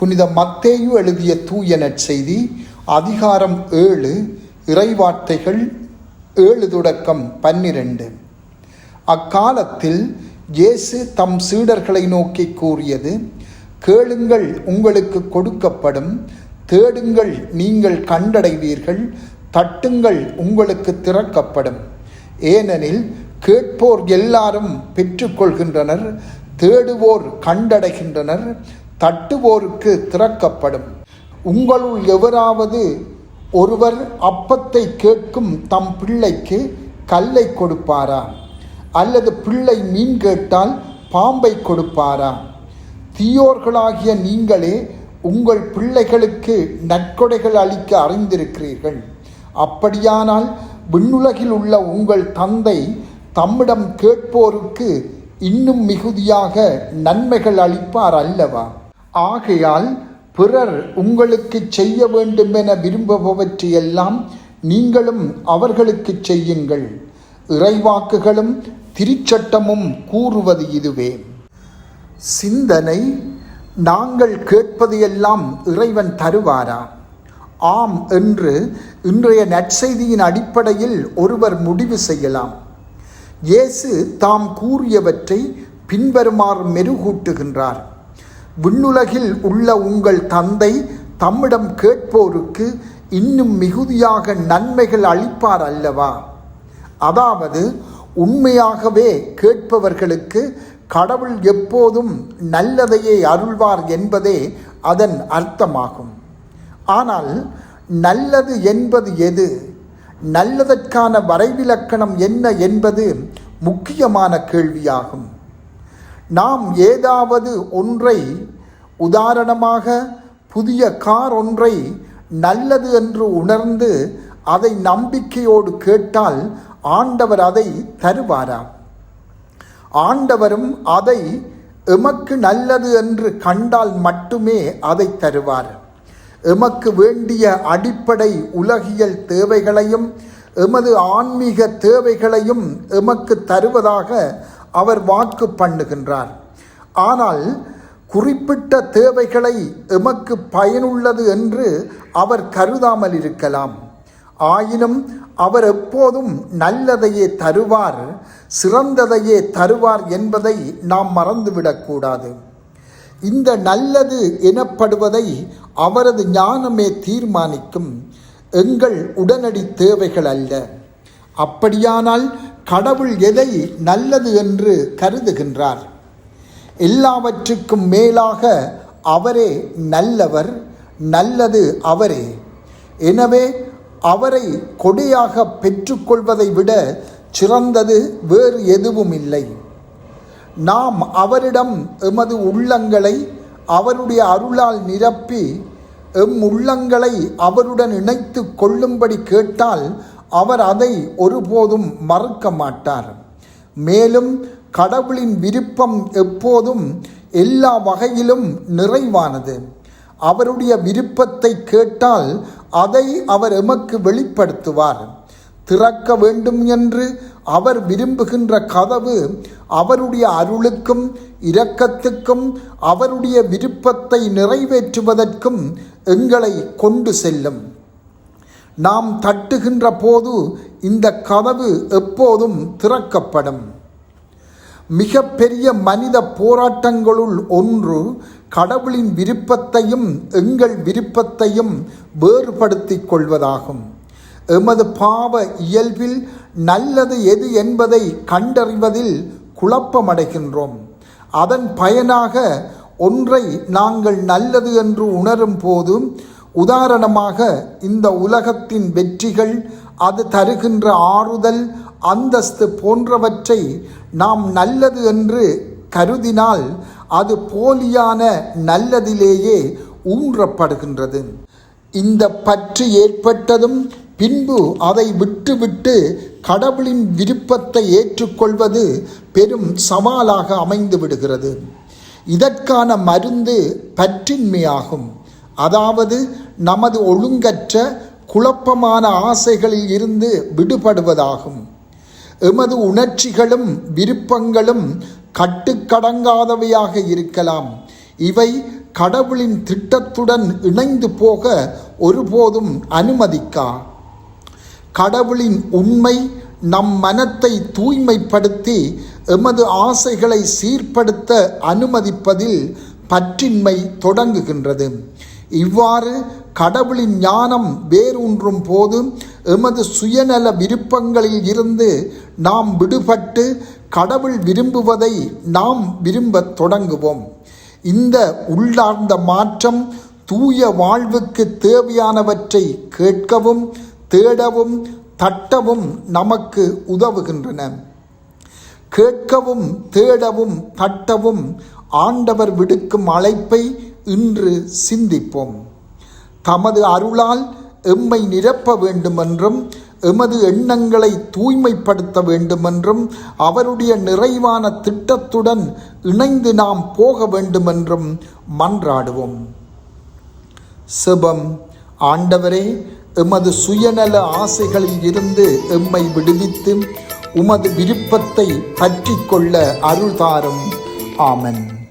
புனித மத்தேயு எழுதிய தூய நற்செய்தி அதிகாரம் 7 இறைவார்த்தைகள் 7-12. அக்காலத்தில் இயேசு தம் சீடர்களை நோக்கி கூறியது: கேளுங்கள், உங்களுக்கு கொடுக்கப்படும்; தேடுங்கள், நீங்கள் கண்டடைவீர்கள்; தட்டுங்கள், உங்களுக்கு திறக்கப்படும். ஏனெனில் கேட்போர் எல்லாரும் பெற்றுக்கொள்கின்றனர், தேடுவோர் கண்டடைகின்றனர், தட்டுவோருக்கு திறக்கப்படும். உங்களுள் எவராவது ஒருவர் அப்பத்தை கேட்கும் தம் பிள்ளைக்கு கல்லை கொடுப்பாரா? அல்லது பிள்ளை மீன் கேட்டால் பாம்பை கொடுப்பாரா? தீயோர்களாகிய நீங்களே உங்கள் பிள்ளைகளுக்கு நற்கொடைகள் அளிக்க அறிந்திருக்கிறீர்கள். அப்படியானால் விண்ணுலகில் உள்ள உங்கள் தந்தை தம்மிடம் கேட்போருக்கு இன்னும் மிகுதியாக நன்மைகள் அளிப்பார் அல்லவா? ஆகையால் பிறர் உங்களுக்கு செய்ய வேண்டும் என விரும்புபவற்றையெல்லாம் நீங்களும் அவர்களுக்கு செய்யுங்கள். இறைவாக்குகளும் திருச்சட்டமும் கூறுவது இதுவே. சிந்தனை: நாங்கள் கேட்பதையெல்லாம் இறைவன் தருவாரா? ஆம் என்று இன்றைய நற்செய்தியின் அடிப்படையில் ஒருவர் முடிவு செய்யலாம். இயேசு தாம் கூறியவற்றை பின்வருமாறு மெருகூட்டுகின்றார்: விண்ணுலகில் உள்ள உங்கள் தந்தை தம்மிடம் கேட்போருக்கு இன்னும் மிகுதியாக நன்மைகள் அளிப்பார் அல்லவா? அதாவது, உண்மையாகவே கேட்பவர்களுக்கு கடவுள் எப்போதும் நல்லதையே அருள்வார் என்பதே அதன் அர்த்தமாகும். ஆனால் நல்லது என்பது எது? நல்லதற்கான வரைவிலக்கணம் என்ன என்பது முக்கியமான கேள்வியாகும். நாம் ஏதாவது ஒன்றை, உதாரணமாக புதிய கார் ஒன்றை நல்லது என்று உணர்ந்து அதை நம்பிக்கையோடு கேட்டால் ஆண்டவர் அதை தருவாரா? ஆண்டவரும் அதை எமக்கு நல்லது என்று கண்டால் மட்டுமே அதை தருவார். எமக்கு வேண்டிய அடிப்படை உலகியல் தேவைகளையும் எமது ஆன்மீக தேவைகளையும் எமக்கு தருவதாக அவர் வாக்கு பண்ணுகின்றார். ஆனால் குறிப்பிட்ட தேவைகளை எமக்கு பயனுள்ளது என்று அவர் கருதாமல் இருக்கலாம். ஆயினும் அவர் எப்போதும் நல்லதையே தருவார், சிறந்ததையே தருவார் என்பதை நாம் மறந்துவிடக்கூடாது. இந்த நல்லது எனப்படுவதை அவரது ஞானமே தீர்மானிக்கும், எங்கள் உடனடி தேவைகள் அல்ல. அப்படியானால் கடவுள் எதை நல்லது என்று கருதுகின்றார்? எல்லாவற்றுக்கும் மேலாக அவரே நல்லவர், நல்லது அவரே. எனவே அவரை கொடையாக பெற்றுக்கொள்வதை விட சிறந்தது வேறு எதுவும் இல்லை. நாம் அவரிடம் எமது உள்ளங்களை அவருடைய அருளால் நிரப்பி எம் உள்ளங்களை அவருடன் இணைத்து கொள்ளும்படி கேட்டால் அவர் அதை ஒருபோதும் மறுக்க மாட்டார். மேலும் கடவுளின் விருப்பம் எப்போதும் எல்லா வகையிலும் நிறைவானது. அவருடைய விருப்பத்தை கேட்டால் அதை அவர் எமக்கு வெளிப்படுத்துவார். திறக்க வேண்டும் என்று அவர் விரும்புகின்ற கதவு அவருடைய அருளுக்கும் இரக்கத்துக்கும் அவருடைய விருப்பத்தை நிறைவேற்றுவதற்கும் எங்களை கொண்டு செல்லும். நாம் தட்டுகின்ற போது இந்த கதவு எப்போதும் திறக்கப்படும். மிக பெரிய மனித போராட்டங்களுள் ஒன்று கடவுளின் விருப்பத்தையும் எங்கள் விருப்பத்தையும் வேறுபடுத்திக் கொள்வதாகும். எமது பாவ இயல்பில் நல்லது எது என்பதை கண்டறிவதில் குழப்பமடைகின்றோம். அதன் பயனாக ஒன்றை நாங்கள் நல்லது என்று உணரும் போது, உதாரணமாக இந்த உலகத்தின் வெற்றிகள், அது தருகின்ற ஆறுதல், அந்தஸ்து போன்றவற்றை நாம் நல்லது என்று கருதினால் அது போலியான நல்லதிலேயே ஊன்றப்படுகின்றது. இந்த பற்று ஏற்பட்டதும் பின்பு அதை விட்டுவிட்டு கடவுளின் விருப்பத்தை ஏற்றுக்கொள்வது பெரும் சவாலாக அமைந்து விடுகிறது. இதற்கான மருந்து பற்றின்மையாகும். அதாவது நமது ஒழுங்கற்ற குழப்பமான ஆசைகளில் இருந்து விடுபடுவதாகும். எமது உணர்ச்சிகளும் விருப்பங்களும் கட்டுக்கடங்காதவையாக இருக்கலாம். இவை கடவுளின் திட்டத்துடன் இணைந்து போக ஒருபோதும் அனுமதிக்கா. கடவுளின் உண்மை நம் மனத்தை தூய்மைப்படுத்தி எமது ஆசைகளை சீர்படுத்த அனுமதிப்பதில் பற்றின்மை தொடங்குகின்றது. இவ்வாறு கடவுளின் ஞானம் வேரூன்றும் போது எமது சுயநல விருப்பங்களில் இருந்து நாம் விடுபட்டு கடவுள் விரும்புவதை நாம் விரும்பத் தொடங்குவோம். இந்த உள்ளார்ந்த மாற்றம் தூய வாழ்வுக்கு தேவையானவற்றை கேட்கவும் தேடவும் தட்டவும் நமக்கு உதவுகின்றன. கேட்கவும் தேடவும் தட்டவும் ஆண்டவர் விடுக்கும் அழைப்பை இன்று சிந்திப்போம். தமது அருளால் எம்மை நிரப்ப வேண்டுமென்றும் எமது எண்ணங்களை தூய்மைப்படுத்த வேண்டுமென்றும் அவருடைய நிறைவான திட்டத்துடன் இணைந்து நாம் போக வேண்டுமென்றும் மன்றாடுவோம். செபம். ஆண்டவரே, எமது சுயநல ஆசைகளில் இருந்து எம்மை விடுவித்து உமது விருப்பத்தை பற்றி கொள்ள அருள் தாரும். ஆமென்.